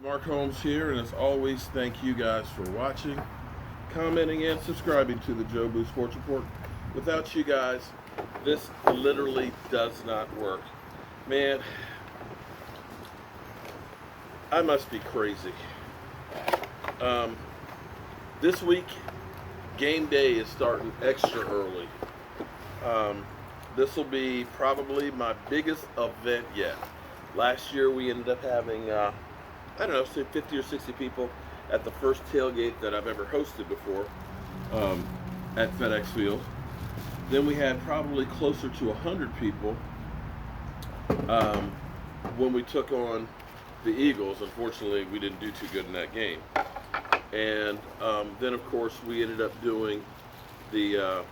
Mark Holmes here, and as always, thank you guys for watching, commenting, and subscribing to the Joe Boo Sports Report. Without you guys, this literally does not work. Man, I must be crazy. Um, this week, game day is starting extra early. This will be probably my biggest event yet. Last year, we ended up having I don't know, say 50 or 60 people at the first tailgate that I've ever hosted before at FedEx Field. Then we had probably closer to 100 people when we took on the Eagles. Unfortunately, we didn't do too good in that game. And then, of course, we ended up doing the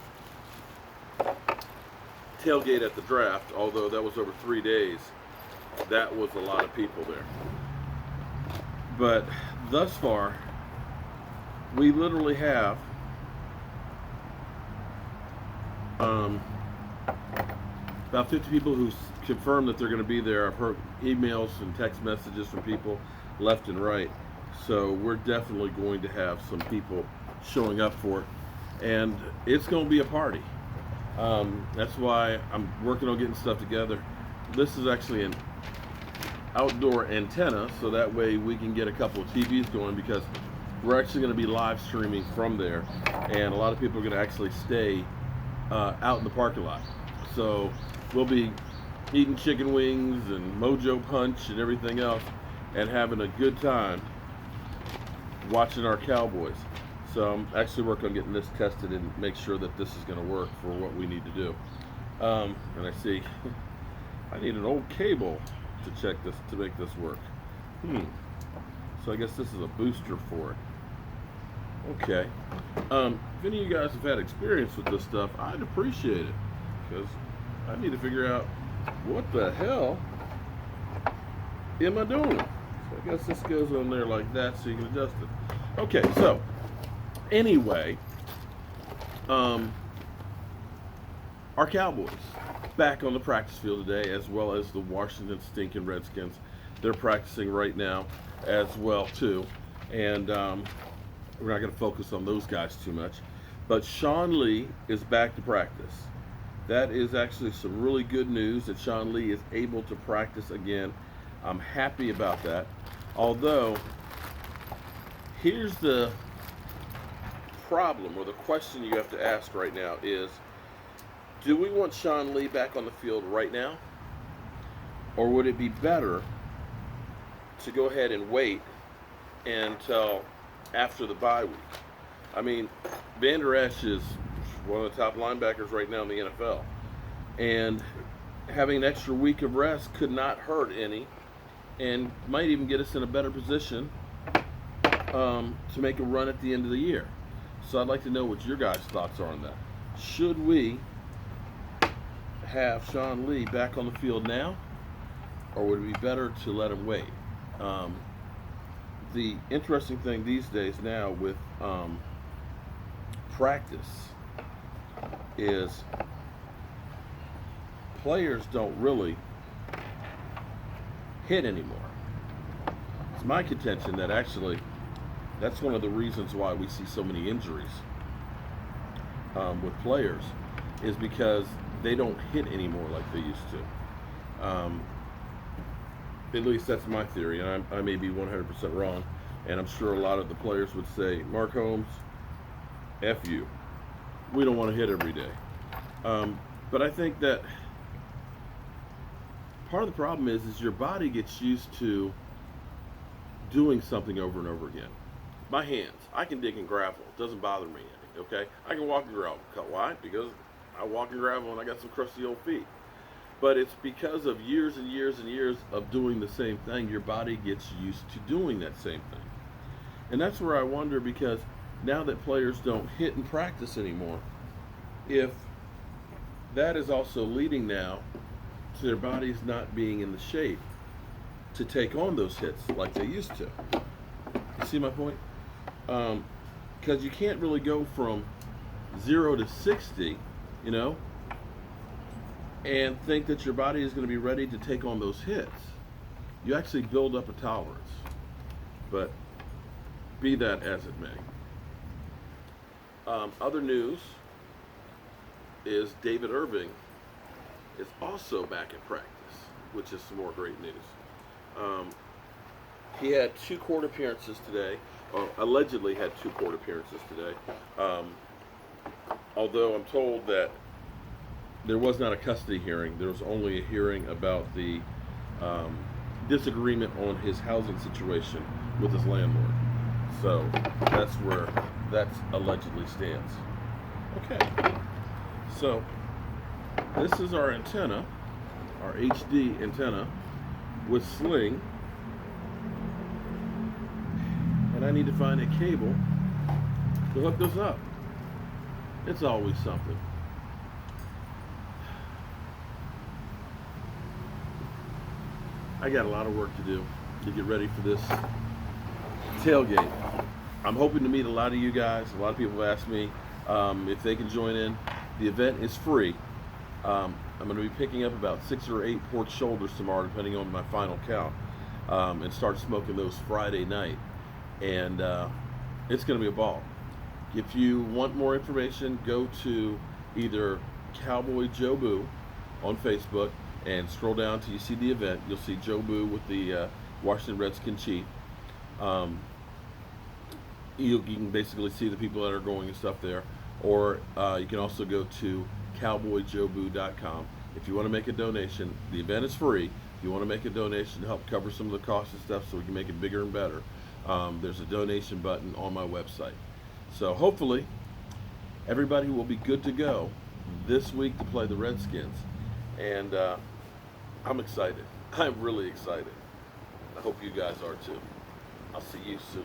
tailgate at the draft, although that was over 3 days. That was a lot of people there. But thus far, we literally have about 50 people who confirmed that they're going to be there. I've heard emails and text messages from people left and right. So we're definitely going to have some people showing up for it. And it's going to be a party. That's why I'm working on getting stuff together. This is actually an outdoor antenna, so that way we can get a couple of TVs going, because we're actually going to be live streaming from there, and a lot of people are going to actually stay out in the parking lot. So we'll be eating chicken wings and Mojo Punch and everything else and having a good time watching our Cowboys. So I'm actually working on getting this tested and make sure that this is going to work for what we need to do. And I see I need an old cable to check this, to make this work. So I guess this is a booster for it. Okay. If any of you guys have had experience with this stuff, I'd appreciate it, because I need to figure out what the hell am I doing. So I guess this goes on there like that, so you can adjust it. Okay, so anyway, our Cowboys back on the practice field today, as well as the Washington stinking Redskins. They're practicing right now as well too, and we're not going to focus on those guys too much. But Sean Lee is back to practice. That is actually some really good news, that Sean Lee is able to practice again. I'm happy about that. Although, here's the problem, or the question you have to ask right now is, do we want Sean Lee back on the field right now? Or would it be better to go ahead and wait until after the bye week? I mean, Van Der Esch is one of the top linebackers right now in the NFL. And having an extra week of rest could not hurt any, and might even get us in a better position to make a run at the end of the year. So I'd like to know what your guys' thoughts are on that. Should we have Sean Lee back on the field now, or would it be better to let him wait? The interesting thing these days now with practice is players don't really hit anymore. It's my contention that actually that's one of the reasons why we see so many injuries with players, is because they don't hit anymore like they used to. At least that's my theory, and I may be 100% wrong, and I'm sure a lot of the players would say, Mark Holmes, F you. We don't want to hit every day. But I think that part of the problem is your body gets used to doing something over and over again. My hands, I can dig in gravel. It doesn't bother me any, okay? I can walk in gravel. Why? Because I walk in gravel and I got some crusty old feet. But it's because of years and years and years of doing the same thing, your body gets used to doing that same thing. And that's where I wonder, because now that players don't hit in practice anymore, if that is also leading now to their bodies not being in the shape to take on those hits like they used to. You see my point? Because you can't really go from 0 to 60, you know, and think that your body is going to be ready to take on those hits. You actually build up a tolerance. But be that as it may. Other news is David Irving is also back in practice, which is some more great news. Um, he had 2 court appearances today, or allegedly had 2 court appearances today. Um, Although I'm told that there was not a custody hearing, there was only a hearing about the um, disagreement on his housing situation with his landlord. So that's where that allegedly stands. Okay, so this is our antenna, our HD antenna with sling, and I need to find a cable to hook this up. It's always something. I got a lot of work to do to get ready for this tailgate. I'm hoping to meet a lot of you guys. A lot of people have asked me if they can join in. The event is free. I'm going to be picking up about 6 or 8 pork shoulders tomorrow, depending on my final count, and start smoking those Friday night. And it's going to be a ball. If you want more information, go to either Cowboy Joe Boo on Facebook and scroll down till you see the event. You'll see Joe Boo with the Washington Redskin chief. You can basically see the people that are going and stuff there. Or you can also go to cowboyjoeboo.com. If you want to make a donation, the event is free. If you want to make a donation to help cover some of the costs and stuff so we can make it bigger and better, there's a donation button on my website. So hopefully everybody will be good to go this week to play the Redskins. And I'm excited. I'm really excited. I hope you guys are too. I'll see you soon.